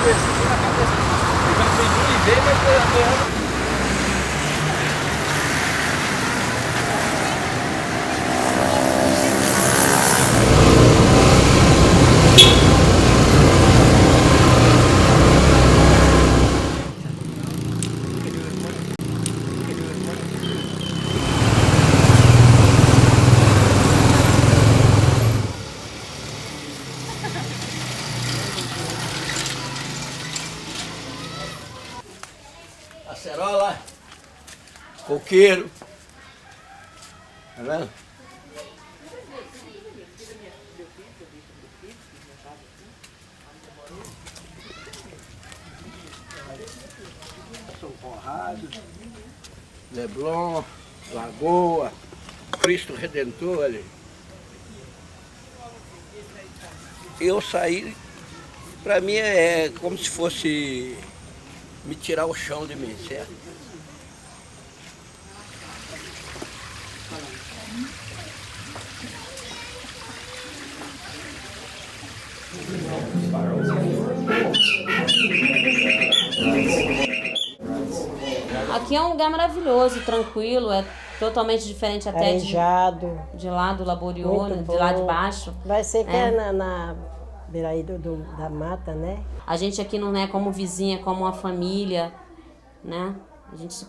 cabeça, aqui na cabeça. Eu já fui duro e veio, mas foi. Acerola, coqueiro, tá vendo? São Conrado, Leblon, Lagoa, Cristo Redentor ali. Eu saí, pra mim é como se fosse me tirar o chão de mim, certo? Aqui é um lugar maravilhoso, tranquilo, é totalmente diferente até de lá do Laboriô, né, de lá de baixo. Vai ser que é na beira aí da mata, né? A gente aqui não é como vizinha, como uma família, né?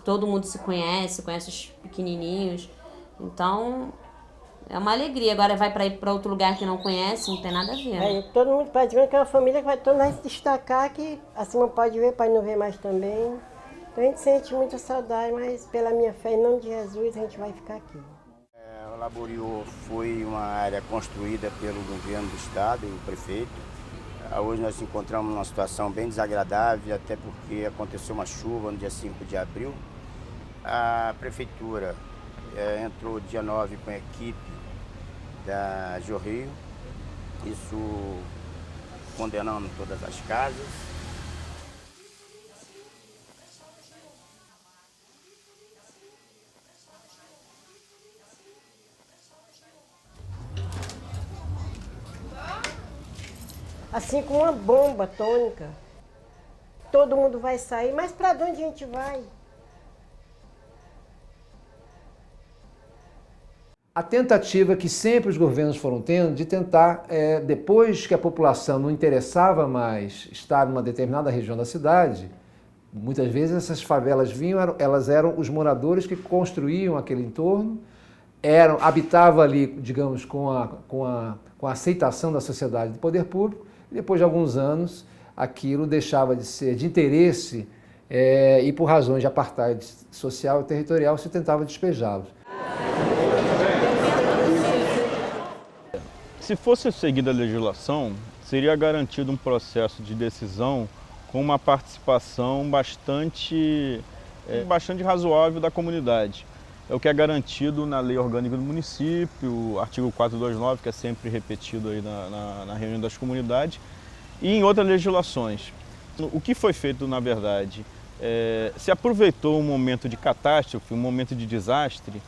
Todo mundo se conhece os pequenininhos. Então, é uma alegria. Agora vai para ir para outro lugar que não conhece, não tem nada a ver. Aí, todo mundo praticamente que é uma família que vai todo mundo se destacar, que assim não pode ver, pai não ver mais também. Então a gente sente muita saudade, mas pela minha fé, em nome de Jesus, a gente vai ficar aqui. O Laboriô foi uma área construída pelo governo do estado e o prefeito. Hoje nós nos encontramos numa situação bem desagradável, até porque aconteceu uma chuva no dia 5 de abril. A prefeitura entrou dia 9 com a equipe da Jorrio, isso condenando todas as casas. Assim como uma bomba atômica, todo mundo vai sair, mas para onde a gente vai? A tentativa que sempre os governos foram tendo de tentar, depois que a população não interessava mais estar numa determinada região da cidade, muitas vezes essas favelas vinham, elas eram os moradores que construíam aquele entorno, habitavam ali, digamos, com a aceitação da sociedade do poder público, e depois de alguns anos aquilo deixava de ser de interesse e por razões de apartheid social e territorial se tentava despejá-los. Se fosse seguida a legislação, seria garantido um processo de decisão com uma participação bastante razoável da comunidade. É o que é garantido na Lei Orgânica do Município, artigo 429, que é sempre repetido aí na reunião das comunidades, e em outras legislações. O que foi feito, na verdade, se aproveitou um momento de catástrofe, um momento de desastre,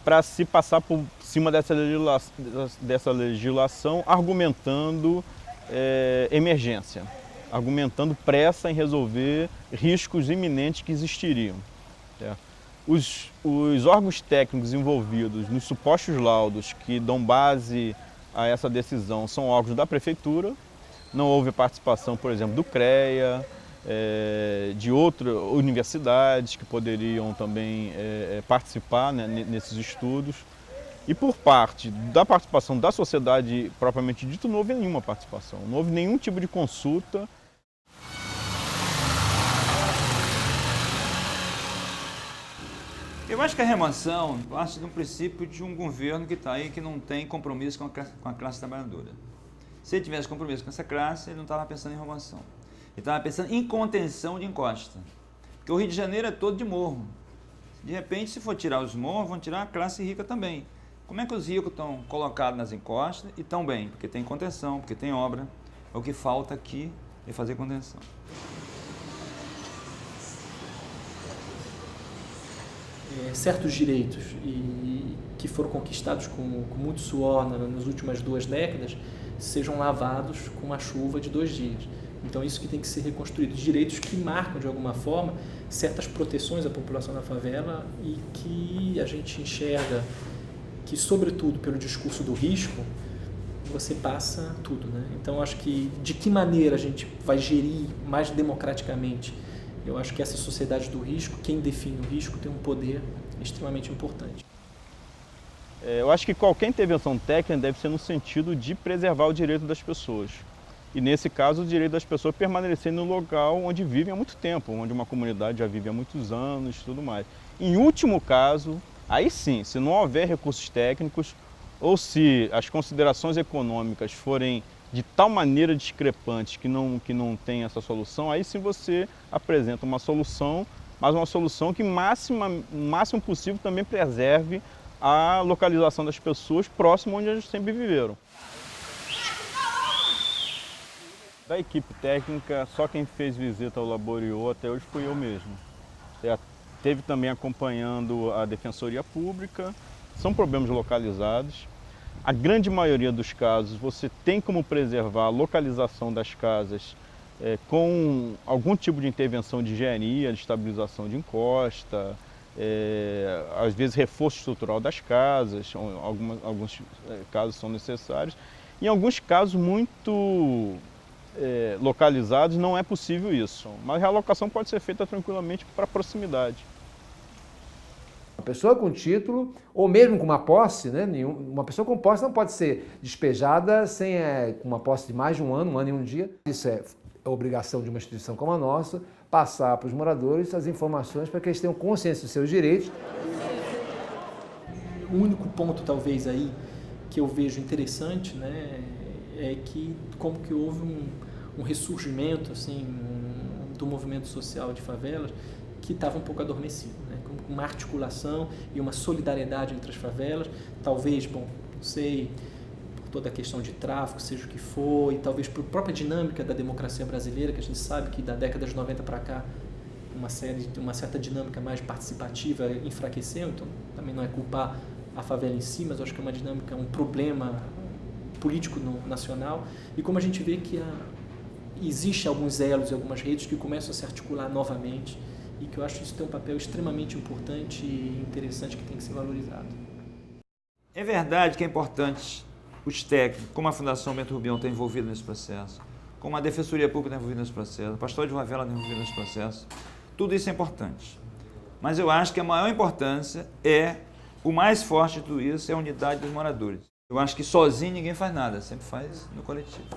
para se passar por cima dessa legislação argumentando emergência, argumentando pressa em resolver riscos iminentes que existiriam. Certo? Os órgãos técnicos envolvidos nos supostos laudos que dão base a essa decisão são órgãos da Prefeitura, não houve participação, por exemplo, do CREA, de outras universidades que poderiam também participar, né, nesses estudos. E por parte da participação da sociedade propriamente dita, não houve nenhuma participação, não houve nenhum tipo de consulta. Eu acho que a remoção parte de um princípio de um governo que está aí, que não tem compromisso com a classe trabalhadora. Se ele tivesse compromisso com essa classe, ele não estava pensando em remoção. Ele estava pensando em contenção de encosta. Porque o Rio de Janeiro é todo de morro. De repente, se for tirar os morros, vão tirar a classe rica também. Como é que os ricos estão colocados nas encostas e estão bem? Porque tem contenção, porque tem obra. O que falta aqui é fazer contenção. Certos direitos que foram conquistados com muito suor nas últimas 2 décadas sejam lavados com uma chuva de 2 dias. Então isso que tem que ser reconstruído, direitos que marcam de alguma forma certas proteções à população da favela e que a gente enxerga que, sobretudo pelo discurso do risco, você passa tudo, né? Então acho que de que maneira a gente vai gerir mais democraticamente, eu acho que essa sociedade do risco, quem define o risco tem um poder extremamente importante. Eu acho que qualquer intervenção técnica deve ser no sentido de preservar o direito das pessoas. E nesse caso, o direito das pessoas permanecer no local onde vivem há muito tempo, onde uma comunidade já vive há muitos anos e tudo mais. Em último caso, aí sim, se não houver recursos técnicos ou se as considerações econômicas forem de tal maneira discrepantes que não tem essa solução, aí sim você apresenta uma solução, mas uma solução que o máximo possível também preserve a localização das pessoas próximo onde elas sempre viveram. Da equipe técnica, só quem fez visita ao Laboriô até hoje fui eu mesmo. Teve também acompanhando a Defensoria Pública, são problemas localizados. A grande maioria dos casos você tem como preservar a localização das casas com algum tipo de intervenção de engenharia, de estabilização de encosta, às vezes reforço estrutural das casas, alguns casos são necessários. Em alguns casos muito localizados não é possível isso, mas a realocação pode ser feita tranquilamente para proximidade. A pessoa com título, ou mesmo com uma posse, né? Uma pessoa com posse não pode ser despejada sem uma posse de mais de um ano e um dia. Isso é obrigação de uma instituição como a nossa, passar para os moradores as informações para que eles tenham consciência dos seus direitos. O único ponto, talvez, aí que eu vejo interessante, né, é que como que houve um ressurgimento assim, do movimento social de favelas que estava um pouco adormecido, né, com uma articulação e uma solidariedade entre as favelas, talvez, bom, não sei, por toda a questão de tráfico, seja o que for, e talvez por própria dinâmica da democracia brasileira, que a gente sabe que da década de 90 para cá uma certa dinâmica mais participativa enfraqueceu, então também não é culpar a favela em si, mas eu acho que é uma dinâmica, um problema político nacional, e como a gente vê que existe alguns elos e algumas redes que começam a se articular novamente, e que eu acho que isso tem um papel extremamente importante e interessante que tem que ser valorizado. É verdade que é importante os técnicos, como a Fundação Bento Rubião está envolvida nesse processo, como a Defensoria Pública está envolvida nesse processo, o Pastor de Favela está envolvido nesse processo, tudo isso é importante. Mas eu acho que a maior importância o mais forte de tudo isso é a unidade dos moradores. Eu acho que sozinho ninguém faz nada, sempre faz no coletivo.